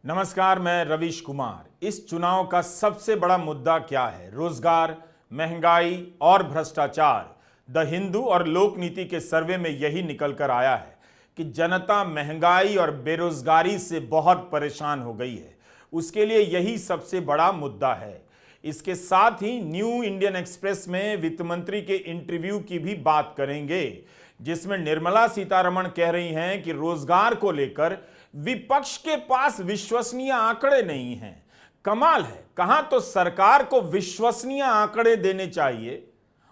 नमस्कार, मैं रवीश कुमार। इस चुनाव का सबसे बड़ा मुद्दा क्या है? रोजगार, महंगाई और भ्रष्टाचार। द हिंदू और लोकनीति के सर्वे में यही निकल कर आया है कि जनता महंगाई और बेरोजगारी से बहुत परेशान हो गई है। उसके लिए यही सबसे बड़ा मुद्दा है। इसके साथ ही न्यू इंडियन एक्सप्रेस में वित्त मंत्री के इंटरव्यू की भी बात करेंगे, जिसमें निर्मला सीतारमण कह रही हैं कि रोजगार को लेकर विपक्ष के पास विश्वसनीय आंकड़े नहीं हैं। कमाल है, कहां तो सरकार को विश्वसनीय आंकड़े देने चाहिए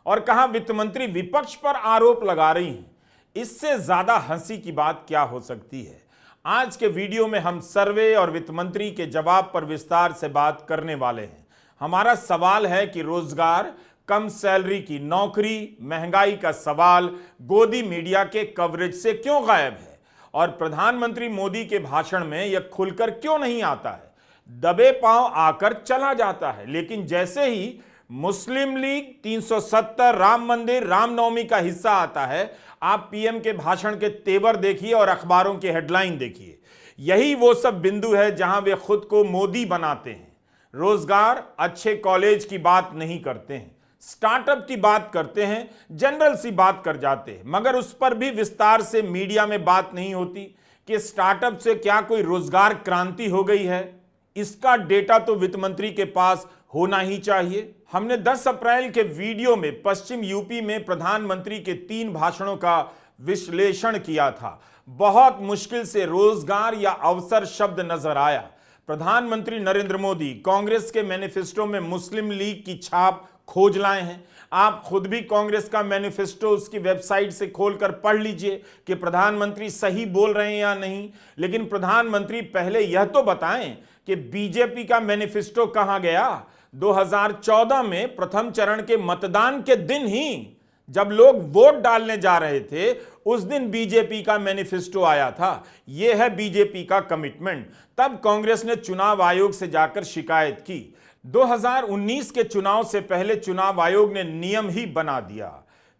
और कहां वित्त मंत्री विपक्ष पर आरोप लगा रही हैं। इससे ज्यादा हंसी की बात क्या हो सकती है? आज के वीडियो में हम सर्वे और वित्त मंत्री के जवाब पर विस्तार से बात करने वाले हैं। हमारा सवाल है कि रोजगार, कम सैलरी की नौकरी, महंगाई का सवाल गोदी मीडिया के कवरेज से क्यों गायब है और प्रधानमंत्री मोदी के भाषण में यह खुलकर क्यों नहीं आता है? दबे पांव आकर चला जाता है, लेकिन जैसे ही मुस्लिम लीग, 370, राम मंदिर, रामनवमी का हिस्सा आता है, आप पीएम के भाषण के तेवर देखिए और अखबारों की हेडलाइन देखिए। यही वो सब बिंदु है जहां वे खुद को मोदी बनाते हैं। रोजगार, अच्छे कॉलेज की बात नहीं करते हैं, स्टार्टअप की बात करते हैं, जनरल सी बात कर जाते हैं, मगर उस पर भी विस्तार से मीडिया में बात नहीं होती कि स्टार्टअप से क्या कोई रोजगार क्रांति हो गई है। इसका डेटा तो वित्त मंत्री के पास होना ही चाहिए। हमने 10 अप्रैल के वीडियो में पश्चिम यूपी में प्रधानमंत्री के 3 भाषणों का विश्लेषण किया था। बहुत मुश्किल से रोजगार या अवसर शब्द नजर आया। प्रधानमंत्री नरेंद्र मोदी कांग्रेस के मैनिफेस्टो में मुस्लिम लीग की छाप खोज लाए हैं। आप खुद भी कांग्रेस का मैनिफेस्टो उसकी वेबसाइट से खोलकर पढ़ लीजिए कि प्रधानमंत्री सही बोल रहे हैं या नहीं। लेकिन प्रधानमंत्री पहले यह तो बताएं कि बीजेपी का मैनिफेस्टो कहां गया। 2014 में प्रथम चरण के मतदान के दिन ही जब लोग वोट डालने जा रहे थे, उस दिन बीजेपी का मैनिफेस्टो आया था। यह है बीजेपी का कमिटमेंट। तब कांग्रेस ने चुनाव आयोग से जाकर शिकायत की। 2019 के चुनाव से पहले चुनाव आयोग ने नियम ही बना दिया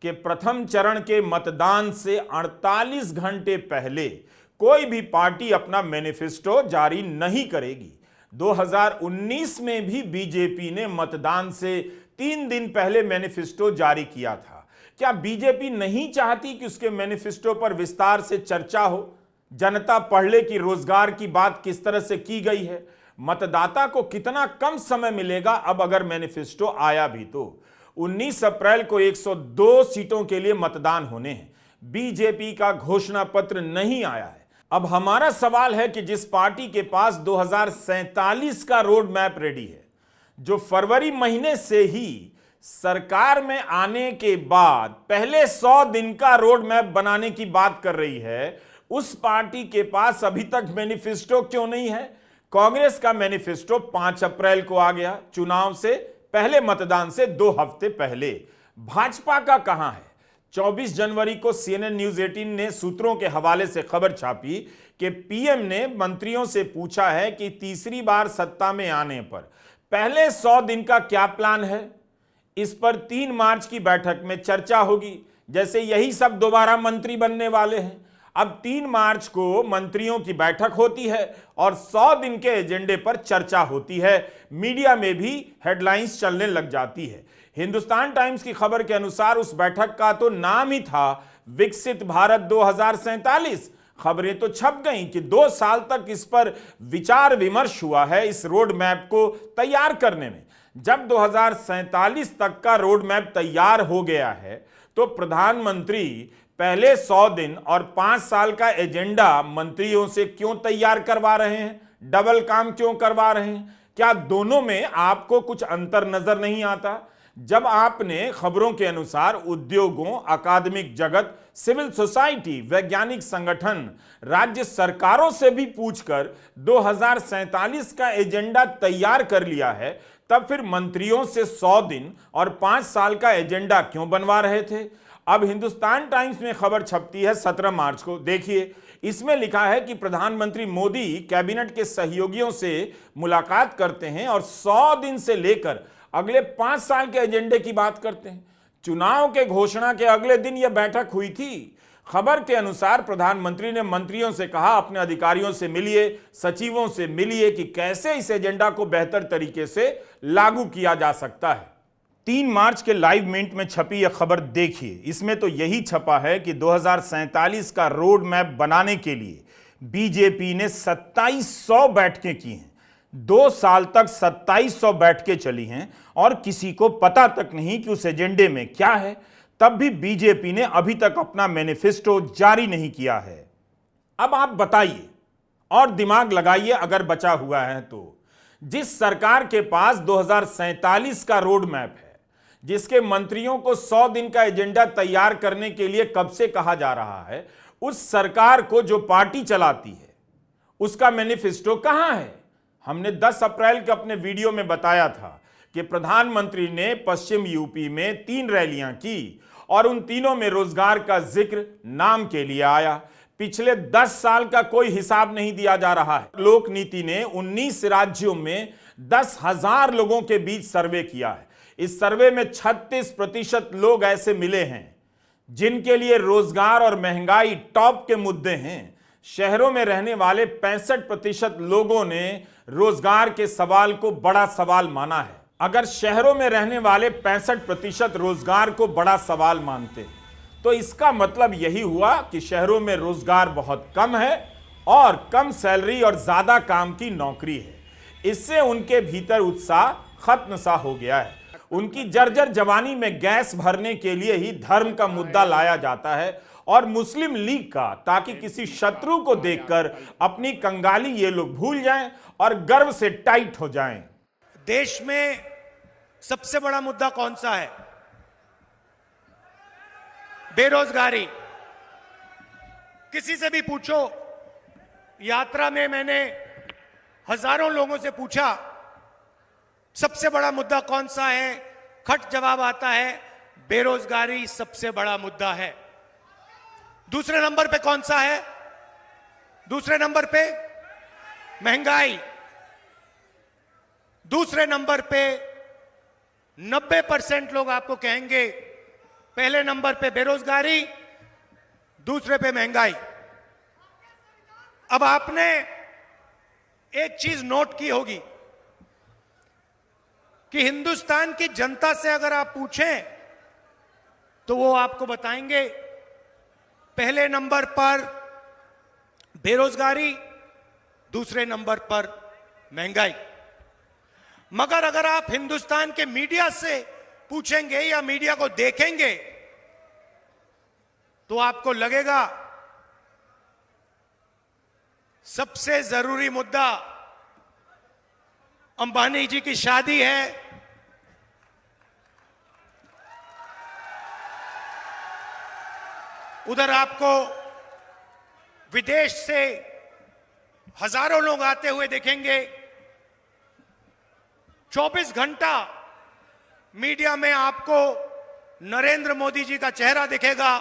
कि प्रथम चरण के मतदान से 48 घंटे पहले कोई भी पार्टी अपना मैनिफेस्टो जारी नहीं करेगी। 2019 में भी बीजेपी ने मतदान से 3 दिन पहले मैनिफेस्टो जारी किया था। क्या बीजेपी नहीं चाहती कि उसके मैनिफेस्टो पर विस्तार से चर्चा हो, जनता पढ़ ले कि रोजगार की बात किस तरह से की गई है? मतदाता को कितना कम समय मिलेगा अब अगर मैनिफेस्टो आया भी तो। 19 अप्रैल को 102 सीटों के लिए मतदान होने हैं। बीजेपी का घोषणा पत्र नहीं आया है। अब हमारा सवाल है कि जिस पार्टी के पास 2047 का रोड मैप रेडी है, जो फरवरी महीने से ही सरकार में आने के बाद पहले 100 दिन का रोड मैप बनाने की बात कर रही है, उस पार्टी के पास अभी तक मैनिफेस्टो क्यों नहीं है? कांग्रेस का मैनिफेस्टो 5 अप्रैल को आ गया, चुनाव से पहले, मतदान से 2 हफ्ते पहले। भाजपा का कहां है? 24 जनवरी को CNN न्यूज 18 ने सूत्रों के हवाले से खबर छापी कि पीएम ने मंत्रियों से पूछा है कि तीसरी बार सत्ता में आने पर पहले 100 दिन का क्या प्लान है। इस पर 3 मार्च की बैठक में चर्चा होगी, जैसे यही सब दोबारा मंत्री बनने वाले हैं। अब 3 मार्च को मंत्रियों की बैठक होती है और 100 दिन के एजेंडे पर चर्चा होती है। मीडिया में भी हेडलाइंस चलने लग जाती है। हिंदुस्तान टाइम्स की खबर के अनुसार उस बैठक का तो नाम ही था विकसित भारत 2047। खबरें तो छप गईं कि 2 साल तक इस पर विचार विमर्श हुआ है, इस रोड मैप को तैयार करने में। जब 2047 तक का रोड मैप तैयार हो गया है, तो प्रधानमंत्री पहले 100 दिन और 5 साल का एजेंडा मंत्रियों से क्यों तैयार करवा रहे हैं? डबल काम क्यों करवा रहे हैं? क्या दोनों में आपको कुछ अंतर नजर नहीं आता? जब आपने खबरों के अनुसार उद्योगों, अकादमिक जगत, सिविल सोसाइटी, वैज्ञानिक संगठन, राज्य सरकारों से भी पूछकर 2047 का एजेंडा तैयार कर लिया है, तब फिर मंत्रियों से 100 दिन और 5 साल का एजेंडा क्यों बनवा रहे थे? अब हिंदुस्तान टाइम्स में खबर छपती है 17 मार्च को। देखिए, इसमें लिखा है कि प्रधानमंत्री मोदी कैबिनेट के सहयोगियों से मुलाकात करते हैं और 100 दिन से लेकर अगले 5 साल के एजेंडे की बात करते हैं। चुनाव के घोषणा के अगले दिन यह बैठक हुई थी। खबर के अनुसार प्रधानमंत्री ने मंत्रियों से कहा, अपने अधिकारियों से मिलिए, सचिवों से मिलिए कि कैसे इस एजेंडा को बेहतर तरीके से लागू किया जा सकता है। 3 मार्च के लाइव मिनट में छपी यह खबर देखिए। इसमें तो यही छपा है कि 2047 का रोड मैप बनाने के लिए बीजेपी ने 2700 बैठकें की हैं। 2 साल तक 2700 बैठकें चली हैं और किसी को पता तक नहीं कि उस एजेंडे में क्या है। तब भी बीजेपी ने अभी तक अपना मैनिफेस्टो जारी नहीं किया है। अब आप बताइए और दिमाग लगाइए अगर बचा हुआ है तो, जिस सरकार के पास 2047 का रोड मैप है, जिसके मंत्रियों को 100 दिन का एजेंडा तैयार करने के लिए कब से कहा जा रहा है, उस सरकार को जो पार्टी चलाती है उसका मैनिफेस्टो कहां है? हमने 10 अप्रैल के अपने वीडियो में बताया था कि प्रधानमंत्री ने पश्चिम यूपी में 3 रैलियां की और उन तीनों में रोजगार का जिक्र नाम के लिए आया। पिछले 10 साल का कोई हिसाब नहीं दिया जा रहा है। लोक नीति ने 19 राज्यों में 10,000 लोगों के बीच सर्वे किया है। इस सर्वे में 36% लोग ऐसे मिले हैं जिनके लिए रोजगार और महंगाई टॉप के मुद्दे हैं। शहरों में रहने वाले 65% लोगों ने रोजगार के सवाल को बड़ा सवाल माना है। अगर शहरों में रहने वाले 65% रोजगार को बड़ा सवाल मानते हैं तो इसका मतलब यही हुआ कि शहरों में रोजगार बहुत कम है और कम सैलरी और ज्यादा काम की नौकरी है। इससे उनके भीतर उत्साह खत्म सा हो गया है। उनकी जर्जर जवानी में गैस भरने के लिए ही धर्म का मुद्दा लाया जाता है और मुस्लिम लीग का, ताकि किसी शत्रु को देखकर अपनी कंगाली ये लोग भूल जाएं और गर्व से टाइट हो जाएं। देश में सबसे बड़ा मुद्दा कौन सा है? बेरोजगारी। किसी से भी पूछो। यात्रा में मैंने हजारों लोगों से पूछा, सबसे बड़ा मुद्दा कौन सा है? खट जवाब आता है, बेरोजगारी सबसे बड़ा मुद्दा है। दूसरे नंबर पे कौन सा है? दूसरे नंबर पे महंगाई। दूसरे नंबर पे 90% लोग आपको कहेंगे पहले नंबर पे बेरोजगारी, दूसरे पे महंगाई। अब आपने एक चीज नोट की होगी कि हिंदुस्तान की जनता से अगर आप पूछें तो वो आपको बताएंगे पहले नंबर पर बेरोजगारी, दूसरे नंबर पर महंगाई। मगर अगर आप हिंदुस्तान के मीडिया से पूछेंगे या मीडिया को देखेंगे तो आपको लगेगा सबसे जरूरी मुद्दा अंबानी जी की शादी है, उधर आपको विदेश से हजारों लोग आते हुए देखेंगे। 24 घंटा मीडिया में आपको नरेंद्र मोदी जी का चेहरा दिखेगा।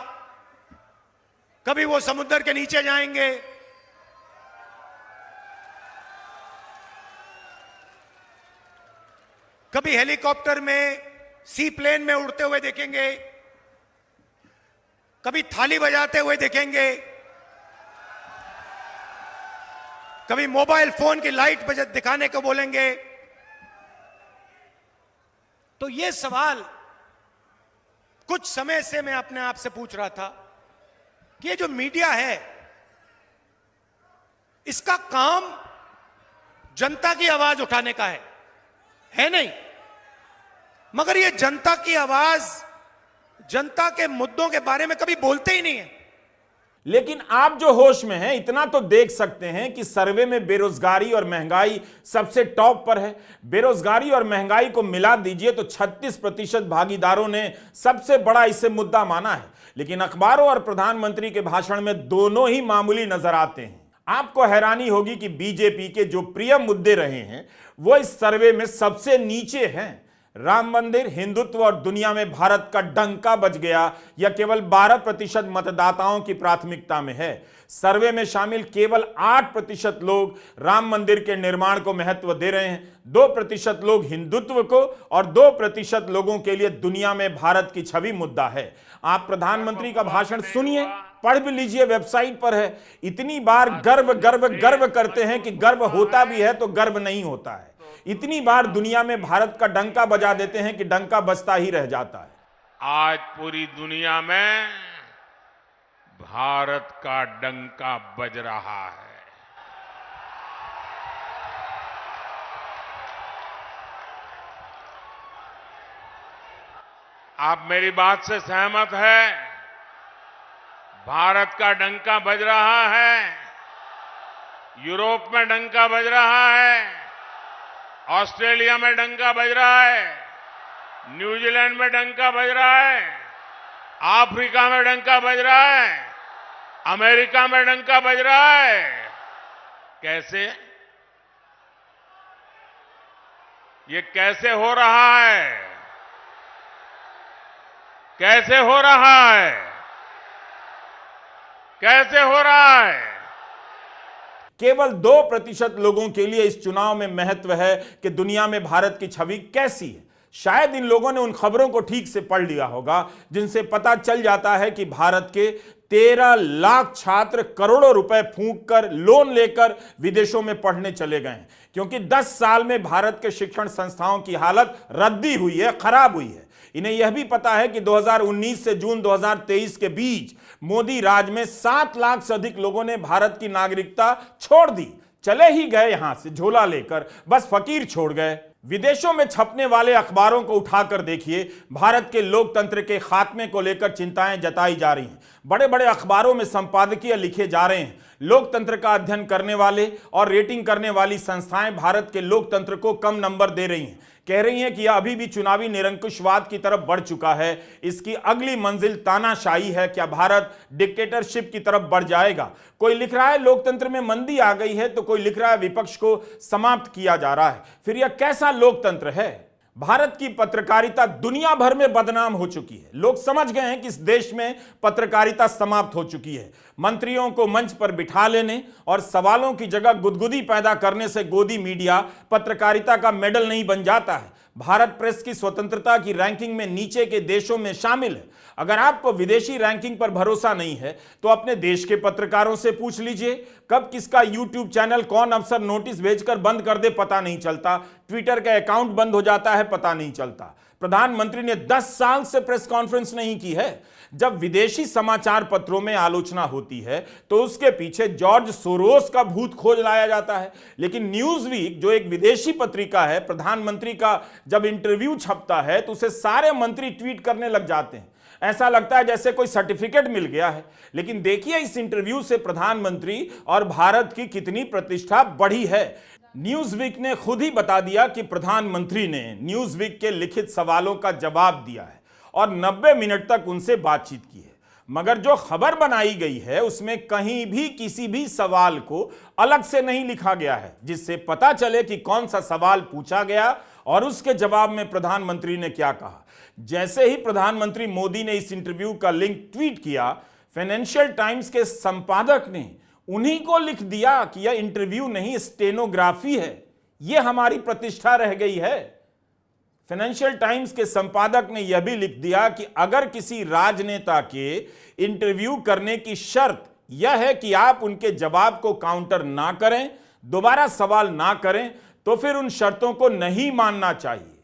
कभी वो समुद्र के नीचे जाएंगे, कभी हेलीकॉप्टर में, सी प्लेन में उड़ते हुए देखेंगे, कभी थाली बजाते हुए देखेंगे, कभी मोबाइल फोन की लाइट दिखाने को बोलेंगे। तो ये सवाल कुछ समय से मैं अपने आप से पूछ रहा था कि ये जो मीडिया है इसका काम जनता की आवाज उठाने का है नहीं, मगर ये जनता की आवाज, जनता के मुद्दों के बारे में कभी बोलते ही नहीं है। लेकिन आप जो होश में हैं इतना तो देख सकते हैं कि सर्वे में बेरोजगारी और महंगाई सबसे टॉप पर है। बेरोजगारी और महंगाई को मिला दीजिए तो 36% भागीदारों ने सबसे बड़ा इसे मुद्दा माना है। लेकिन अखबारों और प्रधानमंत्री के भाषण में दोनों ही मामूली नजर आते हैं। आपको हैरानी होगी कि बीजेपी के जो प्रिय मुद्दे रहे हैं वो इस सर्वे में सबसे नीचे हैं। राम मंदिर, हिंदुत्व और दुनिया में भारत का डंका बज गया या केवल 12% मतदाताओं की प्राथमिकता में है। सर्वे में शामिल केवल 8% लोग राम मंदिर के निर्माण को महत्व दे रहे हैं, 2% लोग हिंदुत्व को और 2% लोगों के लिए दुनिया में भारत की छवि मुद्दा है। आप प्रधानमंत्री का भाषण सुनिए पढ़ भी लीजिए, वेबसाइट पर है। इतनी बार गर्व गर्व गर्व करते हैं कि गर्व होता भी है तो गर्व नहीं होता है। इतनी बार दुनिया में भारत का डंका बजा देते हैं कि डंका बजता ही रह जाता है। आज पूरी दुनिया में भारत का डंका बज रहा है। आप मेरी बात से सहमत है? भारत का डंका बज रहा है, यूरोप में डंका बज रहा है, ऑस्ट्रेलिया में डंका बज रहा है, न्यूजीलैंड में डंका बज रहा है, अफ्रीका में डंका बज रहा है, अमेरिका में डंका बज रहा है। कैसे? ये कैसे हो रहा है? कैसे हो रहा है? कैसे हो रहा है? केवल 2% लोगों के लिए इस चुनाव में महत्व है कि दुनिया में भारत की छवि कैसी है। शायद इन लोगों ने उन खबरों को ठीक से पढ़ लिया होगा जिनसे पता चल जाता है कि भारत के 13 लाख छात्र करोड़ों रुपए फूंक कर, लोन लेकर विदेशों में पढ़ने चले गए हैं, क्योंकि 10 साल में भारत के शिक्षण संस्थाओं की हालत रद्दी हुई है, खराब हुई है। इन्हें यह भी पता है कि 2019 से जून 2023 के बीच मोदी राज में 7 लाख से अधिक लोगों ने भारत की नागरिकता छोड़ दी, चले ही गए यहां से झोला लेकर, बस फकीर छोड़ गए। विदेशों में छपने वाले अखबारों को उठाकर देखिए, भारत के लोकतंत्र के खात्मे को लेकर चिंताएं जताई जा रही हैं। बड़े बड़े अखबारों में संपादकीय लिखे जा रहे हैं। लोकतंत्र का अध्ययन करने वाले और रेटिंग करने वाली संस्थाएं भारत के लोकतंत्र को कम नंबर दे रही हैं, कह रही हैं कि यह अभी भी चुनावी निरंकुशवाद की तरफ बढ़ चुका है, इसकी अगली मंजिल तानाशाही है, क्या भारत डिक्टेटरशिप की तरफ बढ़ जाएगा। कोई लिख रहा है लोकतंत्र में मंदी आ गई है, तो कोई लिख रहा है विपक्ष को समाप्त किया जा रहा है। फिर यह कैसा लोकतंत्र है? भारत की पत्रकारिता दुनिया भर में बदनाम हो चुकी है। लोग समझ गए हैं कि इस देश में पत्रकारिता समाप्त हो चुकी है। मंत्रियों को मंच पर बिठा लेने और सवालों की जगह गुदगुदी पैदा करने से गोदी मीडिया पत्रकारिता का मेडल नहीं बन जाता है। भारत प्रेस की स्वतंत्रता की रैंकिंग में नीचे के देशों में शामिल है। अगर आपको विदेशी रैंकिंग पर भरोसा नहीं है तो अपने देश के पत्रकारों से पूछ लीजिए, कब किसका यूट्यूब चैनल कौन अफसर नोटिस भेजकर बंद कर दे पता नहीं चलता, ट्विटर का अकाउंट बंद हो जाता है पता नहीं चलता। प्रधानमंत्री ने 10 साल से प्रेस कॉन्फ्रेंस नहीं की है। जब विदेशी समाचार पत्रों में आलोचना होती है तो उसके पीछे जॉर्ज सोरोस का भूत खोज लाया जाता है, लेकिन न्यूज वीक जो एक विदेशी पत्रिका है, प्रधानमंत्री का जब इंटरव्यू छपता है तो उसे सारे मंत्री ट्वीट करने लग जाते हैं। ऐसा लगता है जैसे कोई सर्टिफिकेट मिल गया है। लेकिन देखिए इस इंटरव्यू से प्रधानमंत्री और भारत की कितनी प्रतिष्ठा बढ़ी है। न्यूज वीक ने खुद ही बता दिया कि प्रधानमंत्री ने न्यूज वीक के लिखित सवालों का जवाब दिया है और 90 मिनट तक उनसे बातचीत की है। मगर जो खबर बनाई गई है उसमें कहीं भी किसी भी सवाल को अलग से नहीं लिखा गया है, जिससे पता चले कि कौन सा सवाल पूछा गया और उसके जवाब में प्रधानमंत्री ने क्या कहा। जैसे ही प्रधानमंत्री मोदी ने इस इंटरव्यू का लिंक ट्वीट किया, फाइनेंशियल टाइम्स के संपादक ने उन्हीं को लिख दिया कि यह इंटरव्यू नहीं स्टेनोग्राफी है। यह हमारी प्रतिष्ठा रह गई है। फाइनेंशियल टाइम्स के संपादक ने यह भी लिख दिया कि अगर किसी राजनेता के इंटरव्यू करने की शर्त यह है कि आप उनके जवाब को काउंटर ना करें, दोबारा सवाल ना करें, तो फिर उन शर्तों को नहीं मानना चाहिए।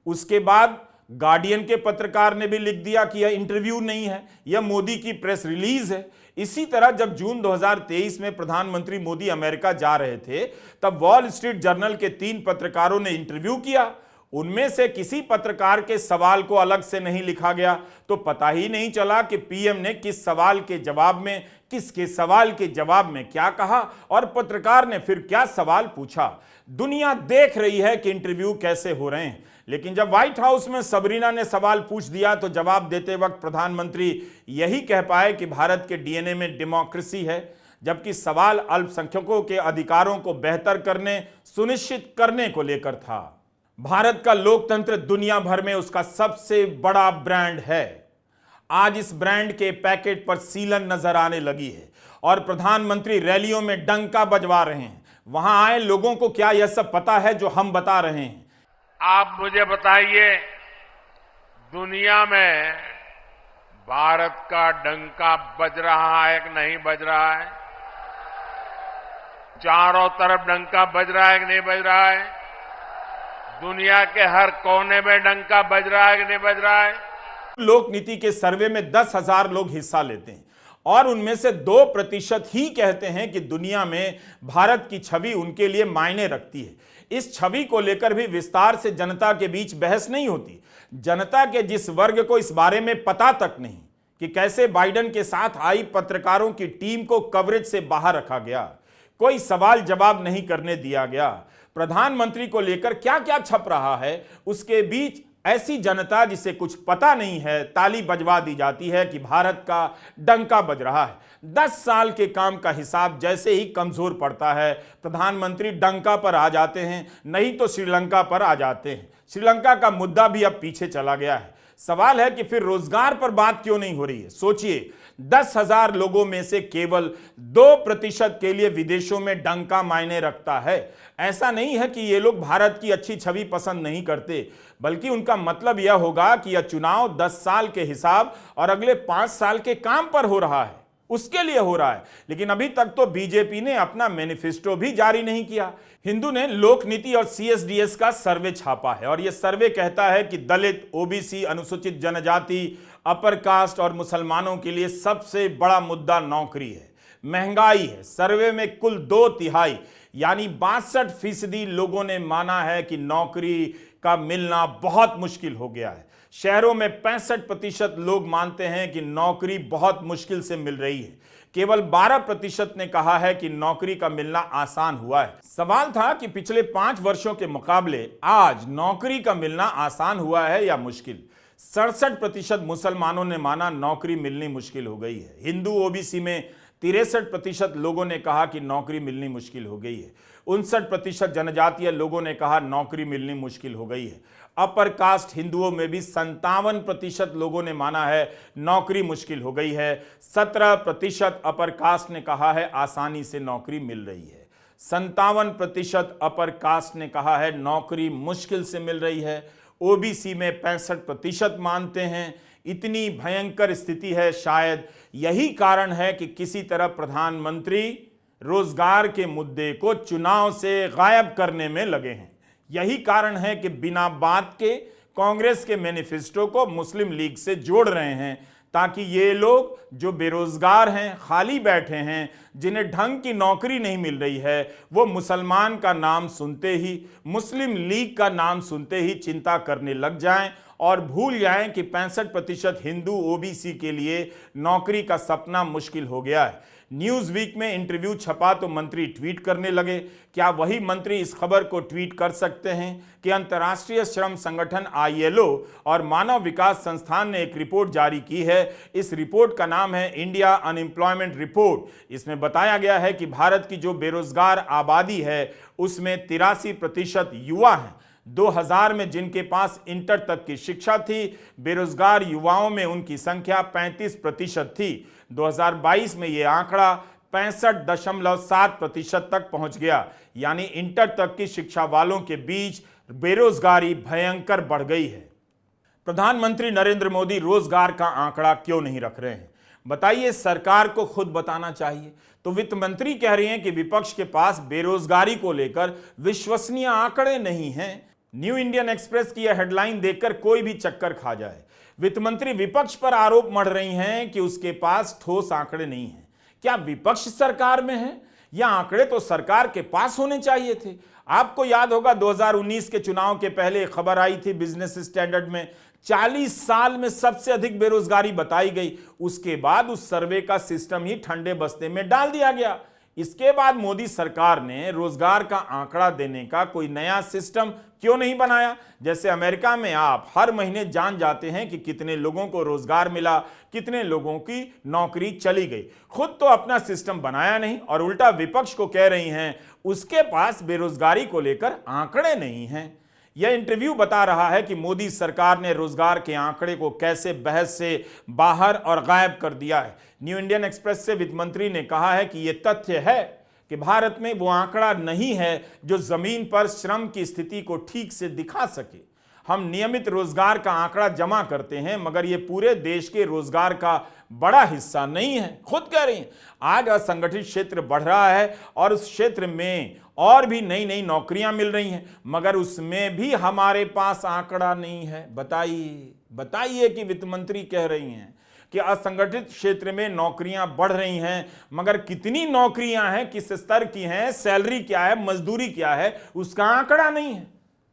उसके बाद गार्डियन के पत्रकार ने भी लिख दिया कि यह इंटरव्यू नहीं है, यह मोदी की प्रेस रिलीज है। इसी तरह जब जून 2023 में प्रधानमंत्री मोदी अमेरिका जा रहे थे, तब वॉल स्ट्रीट जर्नल के 3 पत्रकारों ने इंटरव्यू किया। उनमें से किसी पत्रकार के सवाल को अलग से नहीं लिखा गया, तो पता ही नहीं चला कि पीएम ने किस सवाल के जवाब में, किसके सवाल के जवाब में क्या कहा और पत्रकार ने फिर क्या सवाल पूछा। दुनिया देख रही है कि इंटरव्यू कैसे हो रहे हैं। लेकिन जब व्हाइट हाउस में सबरीना ने सवाल पूछ दिया तो जवाब देते वक्त प्रधानमंत्री यही कह पाए कि भारत के डीएनए में डेमोक्रेसी है, जबकि सवाल अल्पसंख्यकों के अधिकारों को बेहतर करने, सुनिश्चित करने को लेकर था। भारत का लोकतंत्र दुनिया भर में उसका सबसे बड़ा ब्रांड है। आज इस ब्रांड के पैकेट पर सीलन नजर आने लगी है और प्रधानमंत्री रैलियों में डंका बजवा रहे हैं। वहां आए लोगों को क्या यह सब पता है जो हम बता रहे हैं? आप मुझे बताइए, दुनिया में भारत का डंका बज रहा है कि नहीं बज रहा है? चारों तरफ डंका बज रहा है कि नहीं बज रहा है? दुनिया के हर कोने में डंका बज रहा है कि नहीं बज रहा है? लोक नीति के सर्वे में 10,000 लोग हिस्सा लेते हैं और उनमें से 2% ही कहते हैं कि दुनिया में भारत की छवि उनके लिए मायने रखती है। इस छवि को लेकर भी विस्तार से जनता के बीच बहस नहीं होती। जनता के जिस वर्ग को इस बारे में पता तक नहीं कि कैसे बाइडेन के साथ आई पत्रकारों की टीम को कवरेज से बाहर रखा गया, कोई सवाल जवाब नहीं करने दिया गया, प्रधानमंत्री को लेकर क्या क्या छप रहा है, उसके बीच ऐसी जनता जिसे कुछ पता नहीं है ताली बजवा दी जाती है कि भारत का डंका बज रहा है। 10 साल के काम का हिसाब जैसे ही कमजोर पड़ता है प्रधानमंत्री डंका पर आ जाते हैं, नहीं तो श्रीलंका पर आ जाते हैं। श्रीलंका का मुद्दा भी अब पीछे चला गया है। सवाल है कि फिर रोजगार पर बात क्यों नहीं हो रही है? सोचिए, 10,000 लोगों में से केवल 2% के लिए विदेशों में डंका मायने रखता है। ऐसा नहीं है कि ये लोग भारत की अच्छी छवि पसंद नहीं करते, बल्कि उनका मतलब यह होगा कि यह चुनाव 10 साल के हिसाब और अगले 5 साल के काम पर हो रहा है, उसके लिए हो रहा है। लेकिन अभी तक तो बीजेपी ने अपना मैनिफेस्टो भी जारी नहीं किया। हिंदू ने लोक नीति और CSDS का सर्वे छापा है और यह सर्वे कहता है कि दलित, OBC, अनुसूचित जनजाति, अपर कास्ट और मुसलमानों के लिए सबसे बड़ा मुद्दा नौकरी है, महंगाई है। सर्वे में कुल 2/3 यानी 62% लोगों ने माना है कि नौकरी का मिलना बहुत मुश्किल हो गया है। शहरों में 65% लोग मानते हैं कि नौकरी बहुत मुश्किल से मिल रही है। केवल 12% ने कहा है कि नौकरी का मिलना आसान हुआ है। सवाल था कि पिछले 5 वर्षों के मुकाबले आज नौकरी का मिलना आसान हुआ है या मुश्किल। 67% मुसलमानों ने माना नौकरी मिलनी मुश्किल हो गई है। हिंदू OBC में 63% लोगों ने कहा कि नौकरी मिलनी मुश्किल हो गई है। 59% जनजातीय लोगों ने कहा नौकरी मिलनी मुश्किल हो गई है। अपर कास्ट हिंदुओं में भी 57% लोगों ने माना है नौकरी मुश्किल हो गई है। 17% अपर कास्ट ने कहा है आसानी से नौकरी मिल रही है। 57% अपर कास्ट ने कहा है नौकरी मुश्किल से मिल रही है। OBC में 65% मानते हैं। इतनी भयंकर स्थिति है, शायद यही कारण है कि किसी तरह प्रधानमंत्री रोजगार के मुद्दे को चुनाव से गायब करने में लगे हैं। यही कारण है कि बिना बात के कांग्रेस के मैनिफेस्टो को मुस्लिम लीग से जोड़ रहे हैं, ताकि ये लोग जो बेरोजगार हैं, खाली बैठे हैं, जिन्हें ढंग की नौकरी नहीं मिल रही है, वो मुसलमान का नाम सुनते ही, मुस्लिम लीग का नाम सुनते ही चिंता करने लग जाएं और भूल जाएं कि 65% हिंदू OBC के लिए नौकरी का सपना मुश्किल हो गया है। न्यूज वीक में इंटरव्यू छपा तो मंत्री ट्वीट करने लगे। क्या वही मंत्री इस खबर को ट्वीट कर सकते हैं कि अंतर्राष्ट्रीय श्रम संगठन ILO और मानव विकास संस्थान ने एक रिपोर्ट जारी की है। इस रिपोर्ट का नाम है इंडिया अनएम्प्लॉयमेंट रिपोर्ट। इसमें बताया गया है कि भारत की जो बेरोजगार आबादी है उसमें 83% युवा हैं। 2000 में जिनके पास इंटर तक की शिक्षा थी, बेरोजगार युवाओं में उनकी संख्या 35% थी। 2022 में यह आंकड़ा 65.7% तक पहुंच गया, यानी इंटर तक की शिक्षा वालों के बीच बेरोजगारी भयंकर बढ़ गई है। प्रधानमंत्री नरेंद्र मोदी रोजगार का आंकड़ा क्यों नहीं रख रहे हैं? बताइए, सरकार को खुद बताना चाहिए। तो वित्त मंत्री कह रही हैं कि विपक्ष के पास बेरोजगारी को लेकर विश्वसनीय आंकड़े नहीं हैं। न्यू इंडियन एक्सप्रेस की यह हेडलाइन देखकर कोई भी चक्कर खा जाए। वित्त मंत्री विपक्ष पर आरोप मढ़ रही हैं कि उसके पास ठोस आंकड़े नहीं हैं। क्या विपक्ष सरकार में है? यह आंकड़े तो सरकार के पास होने चाहिए थे। आपको याद होगा 2019 के चुनाव के पहले खबर आई थी बिजनेस स्टैंडर्ड में, 40 साल में सबसे अधिक बेरोजगारी बताई गई। उसके बाद उस सर्वे का सिस्टम ही ठंडे बस्ते में डाल दिया गया। इसके बाद मोदी सरकार ने रोजगार का आंकड़ा देने का कोई नया सिस्टम क्यों नहीं बनाया? जैसे अमेरिका में आप हर महीने जान जाते हैं कि कितने लोगों को रोजगार मिला, कितने लोगों की नौकरी चली गई। खुद तो अपना सिस्टम बनाया नहीं और उल्टा विपक्ष को कह रही हैं उसके पास बेरोजगारी को लेकर आंकड़े नहीं हैं। यह इंटरव्यू बता रहा है कि मोदी सरकार ने रोजगार के आंकड़े को कैसे बहस से बाहर और गायब कर दिया है। न्यू इंडियन एक्सप्रेस से वित्त मंत्री ने कहा है कि यह तथ्य है कि भारत में वो आंकड़ा नहीं है जो जमीन पर श्रम की स्थिति को ठीक से दिखा सके। हम नियमित रोजगार का आंकड़ा जमा करते हैं, मगर ये पूरे देश के रोजगार का बड़ा हिस्सा नहीं है। खुद कह रही हैं आज असंगठित क्षेत्र बढ़ रहा है और उस क्षेत्र में और भी नई नई नौकरियां मिल रही हैं, मगर उसमें भी हमारे पास आंकड़ा नहीं है। बताइए कि वित्त मंत्री कह रही हैं कि असंगठित क्षेत्र में नौकरियां बढ़ रही हैं, मगर कितनी नौकरियां हैं, किस स्तर की हैं, सैलरी क्या है, मजदूरी क्या है, उसका आंकड़ा नहीं है।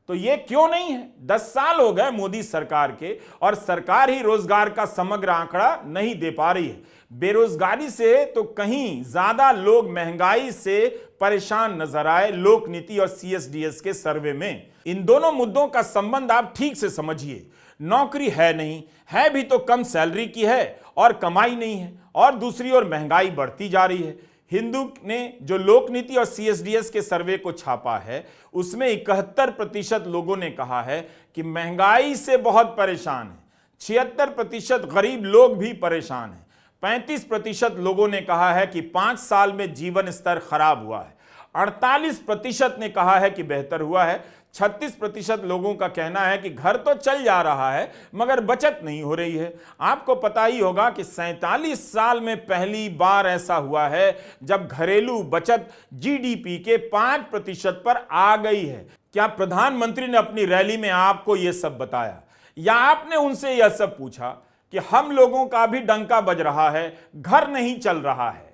तो ये क्यों नहीं है? 10 साल हो गए मोदी सरकार के और सरकार ही रोजगार का समग्र आंकड़ा नहीं दे पा रही है। बेरोजगारी से तो कहीं ज्यादा लोग महंगाई से परेशान नजर आए लोक नीति और सीएसडीएस के सर्वे में। इन दोनों मुद्दों का संबंध आप ठीक से समझिए। नौकरी है नहीं, है भी तो कम सैलरी की है और कमाई नहीं है, और दूसरी ओर महंगाई बढ़ती जा रही है। हिंदू ने जो लोक नीति और सीएसडीएस के सर्वे को छापा है उसमें 71% लोगों ने कहा है कि महंगाई से बहुत परेशान है। 76% गरीब लोग भी परेशान हैं। 35% लोगों ने कहा है कि 5 साल में जीवन स्तर खराब हुआ है। 48% ने कहा है कि बेहतर हुआ है। 36% लोगों का कहना है कि घर तो चल जा रहा है मगर बचत नहीं हो रही है। आपको पता ही होगा कि 47 साल में पहली बार ऐसा हुआ है जब घरेलू बचत जीडीपी के 5% पर आ गई है। क्या प्रधानमंत्री ने अपनी रैली में आपको यह सब बताया, या आपने उनसे यह सब पूछा कि हम लोगों का भी डंका बज रहा है, घर नहीं चल रहा है?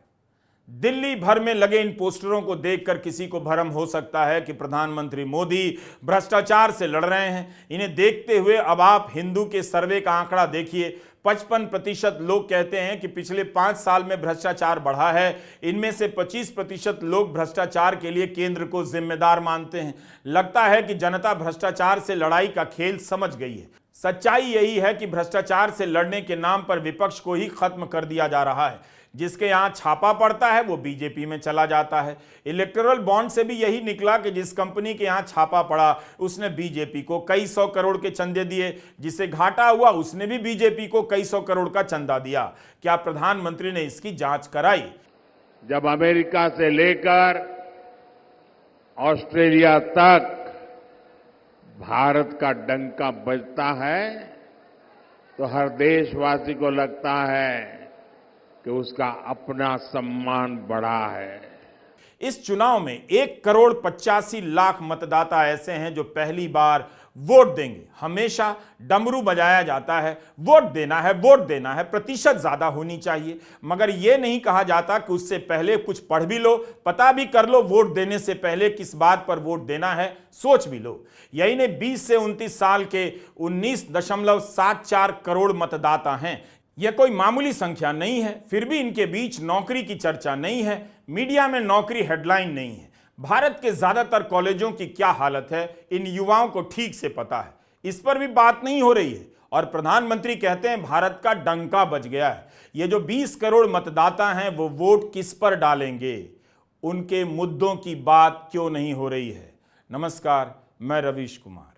दिल्ली भर में लगे इन पोस्टरों को देखकर किसी को भ्रम हो सकता है कि प्रधानमंत्री मोदी भ्रष्टाचार से लड़ रहे हैं। इन्हें देखते हुए अब आप हिंदू के सर्वे का आंकड़ा देखिए। 55% लोग कहते हैं कि पिछले 5 साल में भ्रष्टाचार बढ़ा है। इनमें से 25% लोग भ्रष्टाचार के लिए केंद्र को जिम्मेदार मानते हैं। लगता है कि जनता भ्रष्टाचार से लड़ाई का खेल समझ गई है। सच्चाई यही है कि भ्रष्टाचार से लड़ने के नाम पर विपक्ष को ही खत्म कर दिया जा रहा है। जिसके यहां छापा पड़ता है वो बीजेपी में चला जाता है। इलेक्टोरल बॉन्ड से भी यही निकला कि जिस कंपनी के यहां छापा पड़ा उसने बीजेपी को कई 100 करोड़ के चंदे दिए, जिसे घाटा हुआ उसने भी बीजेपी को कई 100 करोड़ का चंदा दिया। क्या प्रधानमंत्री ने इसकी जांच कराई? जब अमेरिका से लेकर ऑस्ट्रेलिया तक भारत का डंका बजता है तो हर देशवासी को लगता है कि उसका अपना सम्मान बढ़ा है। इस चुनाव में 1,85,00,000 मतदाता ऐसे हैं जो पहली बार वोट देंगे। हमेशा डमरू बजाया जाता है, वोट देना है, वोट देना है, प्रतिशत ज्यादा होनी चाहिए, मगर यह नहीं कहा जाता कि उससे पहले कुछ पढ़ भी लो, पता भी कर लो वोट देने से पहले किस बात पर वोट देना है, सोच भी लो। यही ने 20 से 29 साल के 19.74 करोड़ मतदाता हैं। यह कोई मामूली संख्या नहीं है, फिर भी इनके बीच नौकरी की चर्चा नहीं है, मीडिया में नौकरी हेडलाइन नहीं है। भारत के ज्यादातर कॉलेजों की क्या हालत है इन युवाओं को ठीक से पता है, इस पर भी बात नहीं हो रही है। और प्रधानमंत्री कहते हैं भारत का डंका बज गया है। ये जो 20 करोड़ मतदाता हैं वो वोट किस पर डालेंगे, उनके मुद्दों की बात क्यों नहीं हो रही है? नमस्कार, मैं रवीश कुमार।